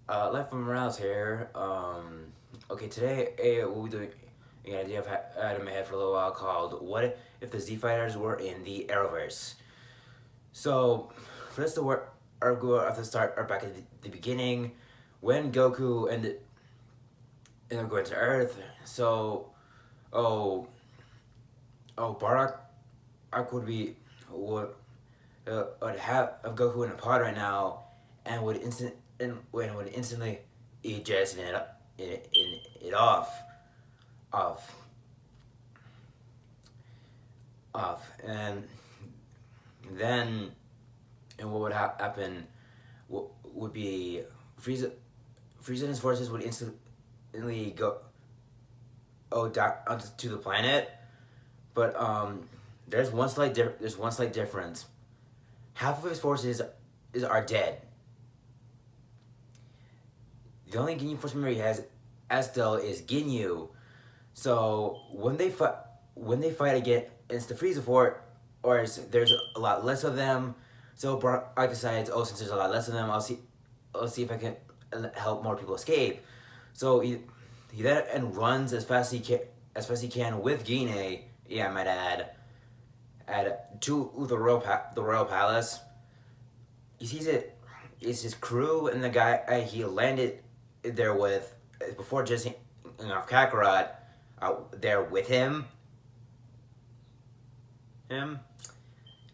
Life from Morales here. Okay, today we'll be doing an idea I've had in my head for a little while called "What if the Z Fighters were in the arrowverse?" So, for us to work, our go have to start are back at the beginning, when Goku and going to Earth. So, oh, Barak, I could be would have of Goku in a pod right now, and would instantly eject it off and then and what would happen would be Frieza Frieza and his forces would instantly go down onto the planet, but there's one slight difference. Half of his forces are dead. The only Ginyu force member he has as still is Ginyu. So when they fight against the Frieza Force, there's a lot less of them. So Brock decides, oh, since there's a lot less of them, I'll see if I can help more people escape. So he then and runs as fast as he can with Gine. Yeah, I might add to the royal palace. He sees it's his crew and the guy he landed there with before just off Kakarot there with him.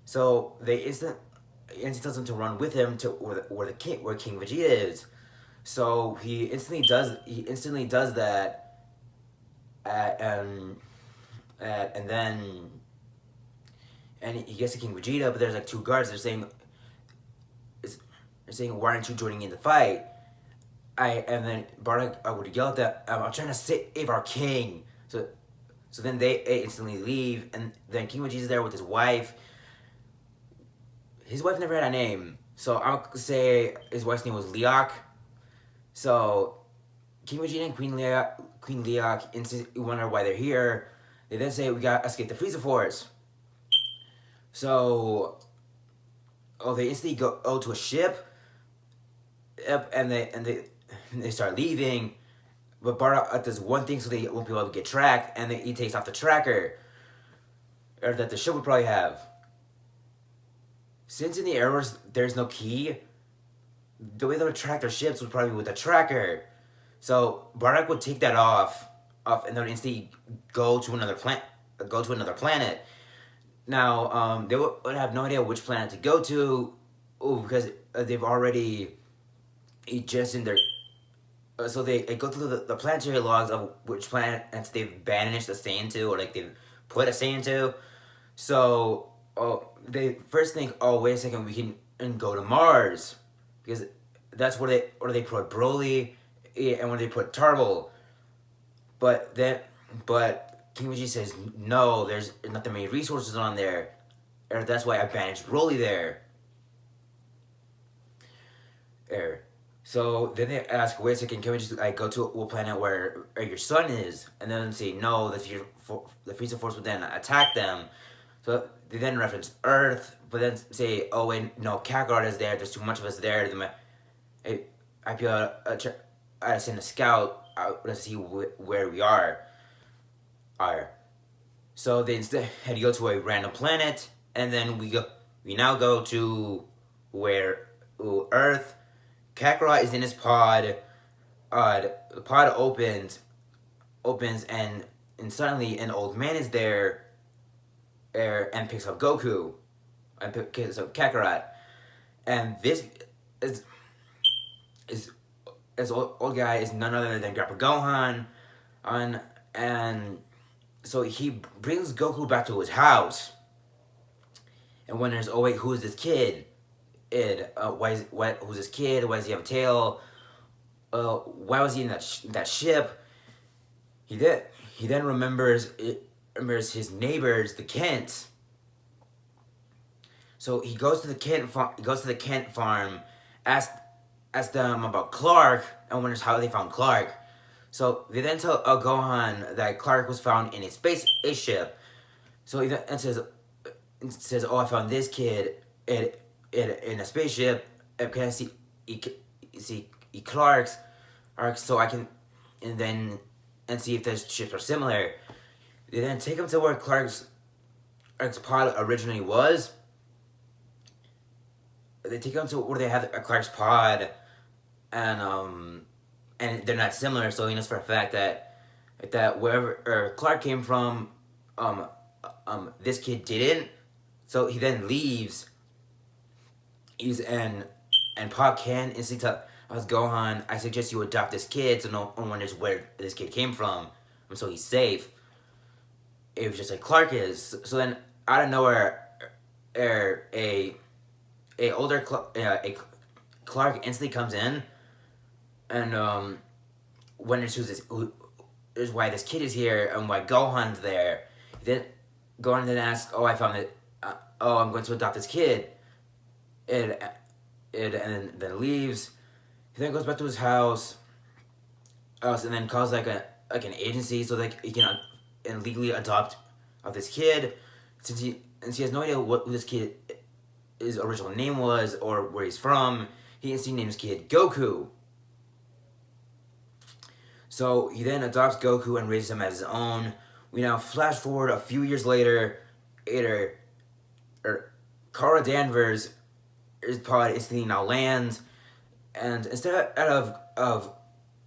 So they instantly tells him to run with him to where King Vegeta is. So he instantly does that, and then he gets to King Vegeta, but there's like two guards. They're saying, why aren't you joining in the fight? And then Bardock would yell at them, I'm trying to save our king. So then they instantly leave, and then King Vegeta's there with his wife. His wife never had a name, so I'll say his wife's name was Leok. So King Vegeta and Queen Leok instantly wonder why they're here. They then say, we gotta escape the Frieza Force. So, they instantly go to a ship. Yep, and they start leaving, but Bardock does one thing so they won't be able to get tracked, and he takes off the tracker, or that the ship would probably have. Since in the arrows there's no key, the way they would track their ships would probably be with a tracker. So Bardock would take that off, and then instantly go to another planet. Now, they would have no idea which planet to go to, because they've already just in their so they go through the planetary logs of which planets they've banished a Saiyan to, or like they've put a Saiyan to. So they first think, oh, wait a second, we can go to Mars, because that's where they put Broly, and where they put Tarble. But King Vegeta says, no, there's not that many resources on there, or that's why I banished Broly there. So then they ask, wait a second, can we just go to a planet where your son is? And then say, no, the Frieza Force would then attack them. So they then reference Earth, but then say, oh wait, no, Kakarot is there, there's too much of us there. I feel I send a scout out to see where we are. So they instead had to go to a random planet, and then we now go to where Earth. Kakarot is in his pod. The pod opens, and suddenly an old man is there, and picks up Goku, and picks up Kakarot, and this old guy is none other than Grandpa Gohan, and so he brings Goku back to his house, and wonders, oh wait, who is this kid? Who's this kid? Why does he have a tail? Why was he in that ship? He then remembers his neighbors, the Kents. So he goes to the Kent farm, asks them about Clark, and wonders how they found Clark. So they then tell Gohan that Clark was found in a spaceship. So he then says, oh, I found this kid in a spaceship. Can I see Clark's arc so I can and see if those ships are similar. They then take him to where Clark's pod originally was. They take him to where they have a Clark's pod, and they're not similar. So he knows for a fact that wherever Clark came from, this kid didn't. So he then leaves. And Pa can instantly tell us Gohan, I suggest you adopt this kid so no one wonders where this kid came from, and so he's safe. It was just like Clark is. So then out of nowhere, a Clark instantly comes in, and wonders who is why this kid is here and why Gohan's there. Then Gohan then asks, "Oh, I found it. I'm going to adopt this kid." And then leaves. He then goes back to his house, and then calls like an agency so that he can and legally adopt this kid. Since he has no idea who this kid his original name was or where he's from, he instantly names kid Goku. So he then adopts Goku and raises him as his own. We now flash forward a few years later. Kara Danvers, his pod instantly now lands, and instead of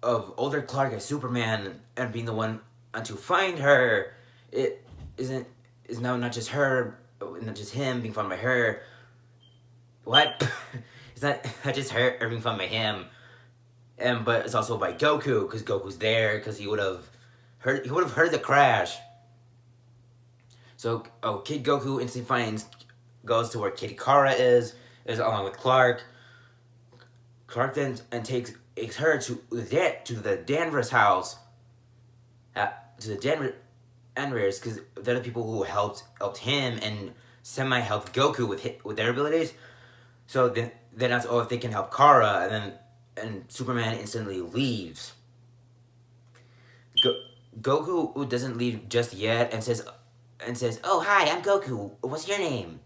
older Clark as Superman and being the one to find her, is now not just her, not just him being found by her. What? It's not just her being found by him, but it's also by Goku because Goku's there because he would have heard the crash. So Kid Goku instantly goes to where Kid Kara is along with Clark. Clark then takes her to the Danvers house, to the Danvers, because they're the people who helped him and helped Goku with their abilities. So then that's if they can help Kara, and Superman instantly leaves. Goku doesn't leave just yet and says, "Oh hi, I'm Goku. What's your name?"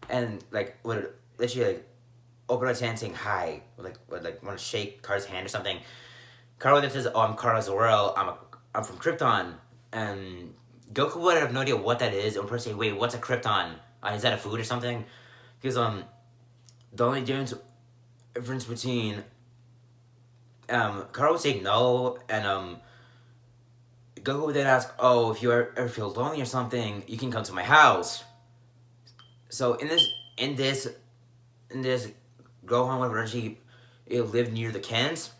And would literally open his hand saying hi, would want to shake Kara's hand or something. Kara then says, "Oh, I'm Kara Zor-El. I'm from Krypton." And Goku would have no idea what that is, and would probably say, "Wait, what's a Krypton? Is that a food or something?" Because the only difference between Kara would say no, and Goku would then ask, "Oh, if you ever feel lonely or something, you can come to my house." So in this, Gohan would originally lived near the Kens,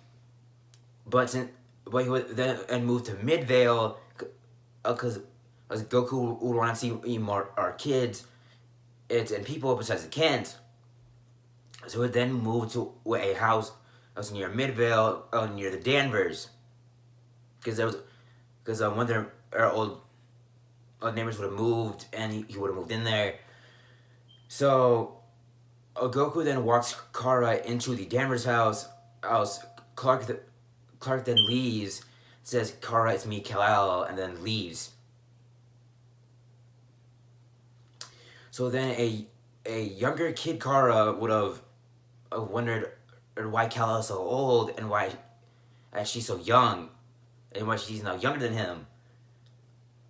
but he would then move to Midvale because Goku would want to see more our kids, and people besides the Kens. So he would then move to a house near Midvale, near the Danvers, because one of their old neighbors would have moved, and he would have moved in there. So Goku then walks Kara into the Danvers house. Clark then leaves, says, "Kara, it's me, Kal-El," and then leaves. So then a younger kid Kara would have wondered why Kal-El is so old and why she's so young, and why she's now younger than him.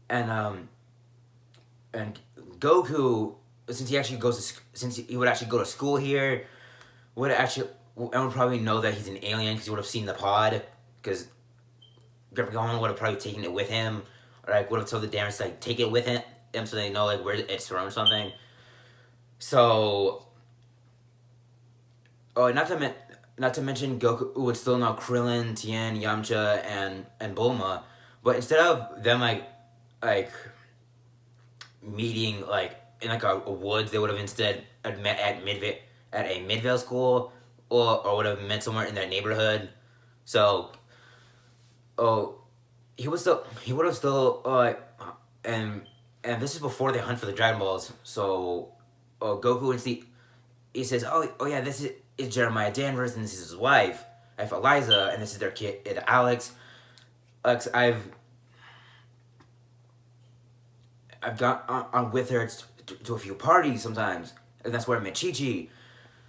And Goku, since he would actually go to school here, would probably know that he's an alien because he would have seen the pod, because Gohan would have probably taken it with him, or would have told the Danvers to take it with him so they know where it's from or something. So, not to mention Goku would still know Krillin, Tien, Yamcha, and Bulma, but instead of them meeting in a woods, they would have instead met at a Midvale school, or would have met somewhere in that neighborhood. So, he would have still and this is before they hunt for the Dragon Balls. So, Goku he says, "Oh yeah, this is Jeremiah Danvers, and this is his wife, Eliza, and this is their kid, Alex. I've gone on with her to a few parties sometimes, and that's where I met Chi-Chi."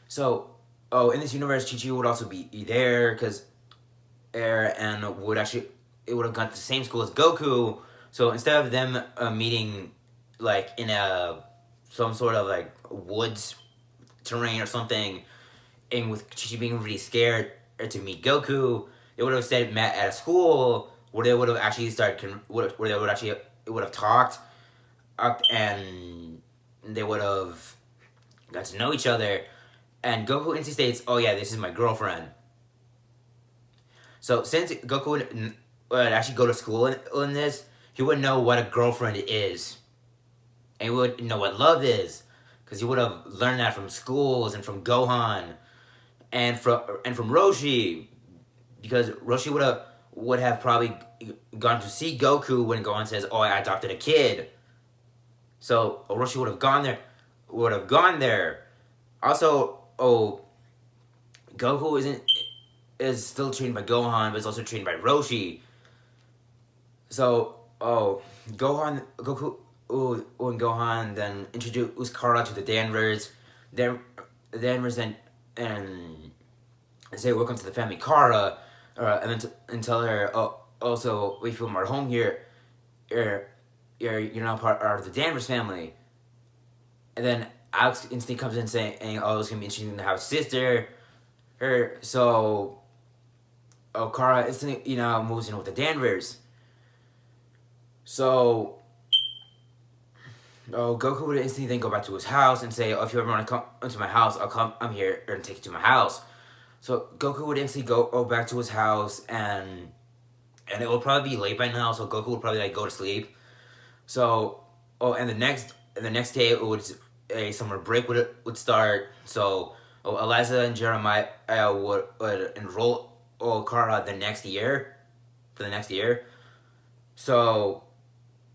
So in this universe, Chi Chi would also be there because and would actually it would have gone to the same school as Goku. So instead of them meeting like in a some sort of like woods terrain or something, and with Chi Chi being really scared to meet Goku, they would have instead met at a school where they would have actually where they would have talked up and they would have got to know each other. And Goku instantly states, "Oh yeah, this is my girlfriend." So since Goku would actually go to school in this, he would know what a girlfriend is, and he would know what love is, because he would have learned that from schools and from Gohan, and from Roshi, because Roshi would have probably gone to see Goku when Gohan says, "Oh, I adopted a kid." So Roshi would have gone there. Also, Goku is still trained by Gohan, but is also trained by Roshi. So, Goku, when Gohan then introduced Kara to the Danvers, Danvers and say, "Welcome to the family, Kara," and then and tell her, "Oh, also we feel more home here. You're now part of the Danvers family." And then Alex instantly comes in saying, "Oh, it's gonna be interesting to have a sister." So, Kara instantly moves in with the Danvers. So, Goku would instantly then go back to his house and say, "Oh, if you ever want to come into my house, I'm here and take you to my house." So Goku would instantly go back to his house, and it would probably be late by now. So Goku would probably like go to sleep. So, and the next day it would a summer break would start. So, Eliza and Jeremiah would enroll Kara the next year, for the next year. So,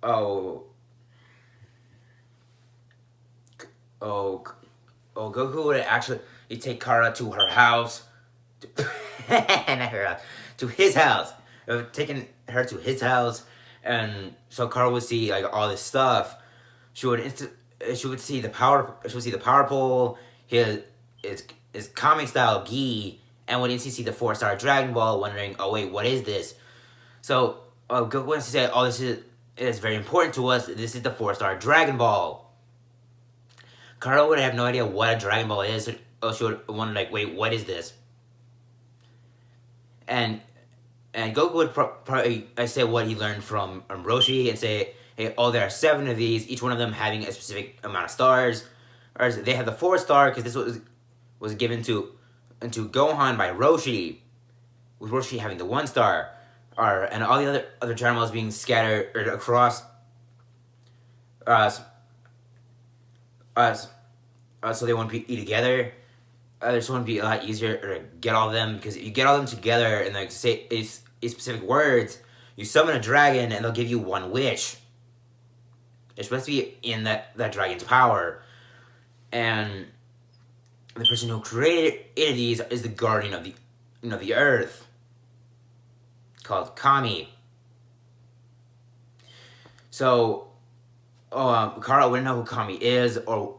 Goku would actually take Kara to her house, not her house, to his house. Taking her to his house, and so Kara would see like all this stuff. She would see the power. She would see the power pole. His comic style gi, and would instantly see the 4-star Dragon Ball, wondering, "Oh wait, what is this?" So Goku wants to say, "Oh, this is very important to us. This is the 4-star Dragon Ball." Kara would have no idea what a Dragon Ball is. So she would wonder, like, "Wait, what is this?" And Goku would probably say what he learned from Roshi and say, "Hey, there are 7 of these, each one of them having a specific amount of stars." Or they have the 4-star because this was given to Gohan by Roshi, with Roshi having the 1-star, and all the other Dragon Balls being scattered across so they won't be together. This one would be a lot easier to get all of them, because if you get all of them together and like say a specific words, you summon a dragon and they'll give you 1 wish. It's supposed to be in that dragon's power, and the person who created these is the guardian of the earth, called Kami. So, Kara wouldn't know who Kami is or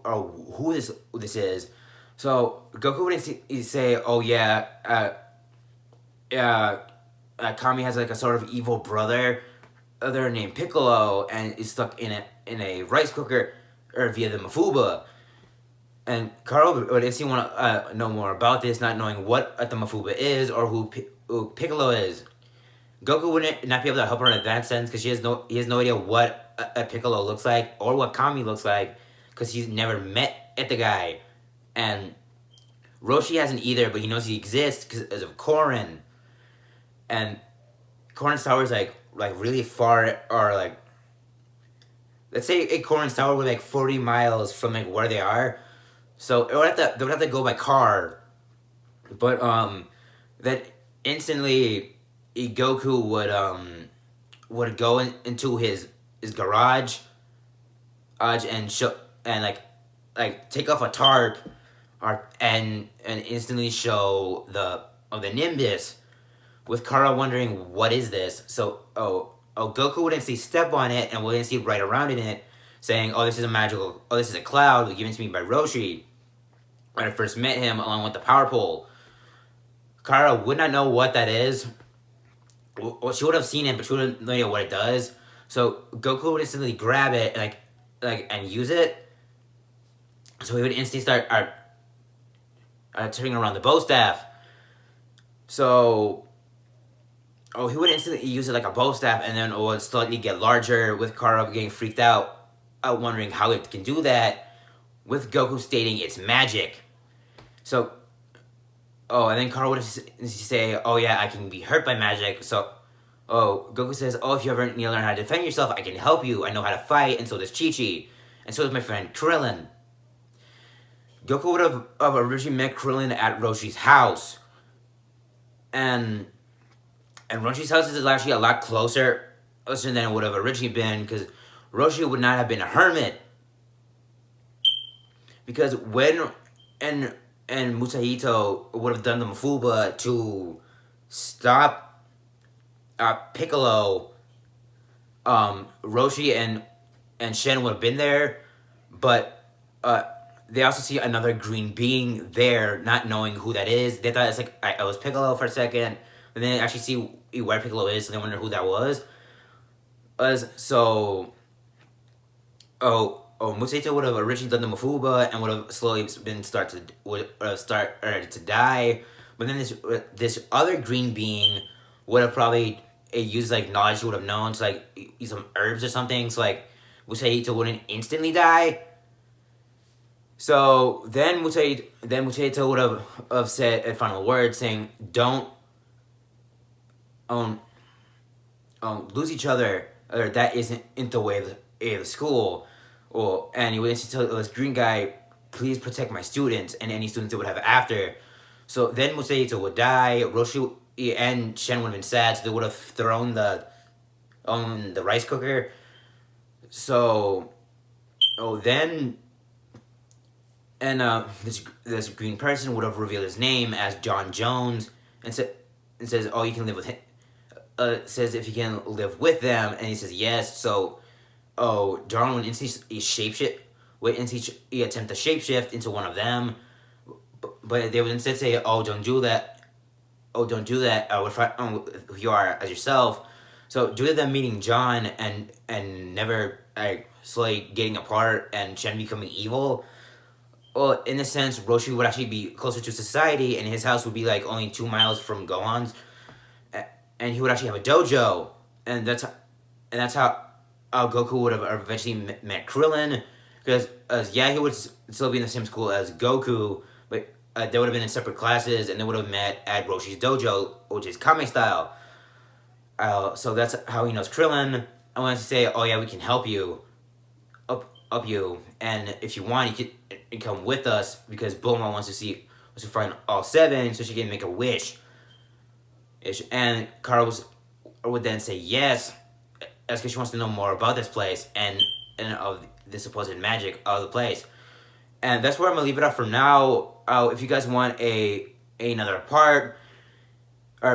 who this is. So Goku would say, "Oh yeah, Kami has like a sort of evil brother named Piccolo, and is stuck in a rice cooker via the Mafuba." And Kara would instantly want to know more about this, not knowing what the Mafuba is or who Piccolo is. Goku would not be able to help her in that sense, because he has no idea what a Piccolo looks like or what Kami looks like, because he's never met the guy. And Roshi hasn't either, but he knows he exists because of Korin. And Korin's tower is like really far, or like, let's say Korin's tower was like 40 miles from like where they are. So they would have to go by car. But that instantly Goku would go into his garage, and take off a tarp, and instantly show the Nimbus, with Kara wondering what is this. So Goku would instantly step on it and would instantly write around in it, saying, "Oh, this is a cloud given to me by Roshi." when I first met him, along with the power pole. Kara would not know what that is. Well, she would have seen it, but she wouldn't know what it does. So Goku would instantly grab it and and use it. So he would instantly start turning around the bow staff. So he would instantly use it like a bow staff, and then it would slightly get larger, with Kara getting freaked out, wondering how it can do that, with Goku stating it's magic. So, and then Kara would say, oh yeah, I can be hurt by magic. So, Goku says, if you ever need to learn how to defend yourself, I can help you. I know how to fight, and so does Chi-Chi. And so does my friend Krillin. Goku would have originally met Krillin at Roshi's house. And Roshi's house is actually a lot closer than it would have originally been, because Roshi would not have been a hermit. Because when Musahito would have done the Mafuba to stop Piccolo, Roshi and Shen would have been there, but they also see another green being there, not knowing who that is. They thought it's like I was Piccolo for a second, and then they actually see where Piccolo is, so they wonder who that was. Musahito would have originally done the Mafuba and would have slowly been start to die, but then this other green being would have probably used like knowledge he would have known to like use some herbs or something, so like Musahito wouldn't instantly die. So then Musahito would have said a final word saying, "Don't lose each other, or that isn't the way of the school." And he would tell this green guy, "Please protect my students and any students that would have after." So then Musahito would die. Roshi and Shen would have been sad, so they would have thrown the rice cooker. So, this green person would have revealed his name as John Jones, and says, you can live with him." Says if you can live with them, and he says yes. So, John would instantly attempt to shapeshift into one of them, but they would instead say, don't do that. Don't do that. Who you are as yourself." So due to them meeting John and never slowly getting apart and Shen becoming evil, well, in a sense, Roshi would actually be closer to society, and his house would be like only 2 miles from Gohan's, and he would actually have a dojo, and that's how Goku would have eventually met Krillin, because he would still be in the same school as Goku, but they would have been in separate classes, and they would have met at Roshi's dojo, which is Kame style. So that's how he knows Krillin. I wanted to say, we can help you, up you, and if you want, you can come with us, because Bulma wants to find all 7 so she can make a wish. And Kara would then say yes, because she wants to know more about this place and of the supposed magic of the place. And that's where I'm gonna leave it up for now. If you guys want another part,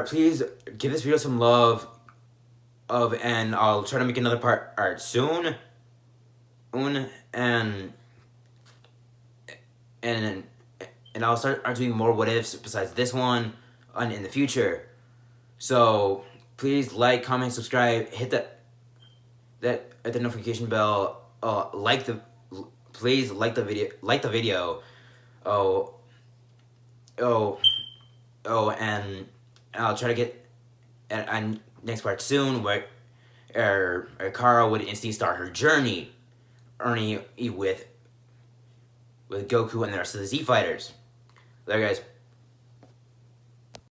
please give this video some love. And I'll try to make another part soon. And I'll start doing more what ifs besides this one in the future. So please like, comment, subscribe, hit the notification bell. Please like the video. And I'll try to get a next part soon, where Kara would instantly start her journey, with Goku and the rest of the Z Fighters. There, guys.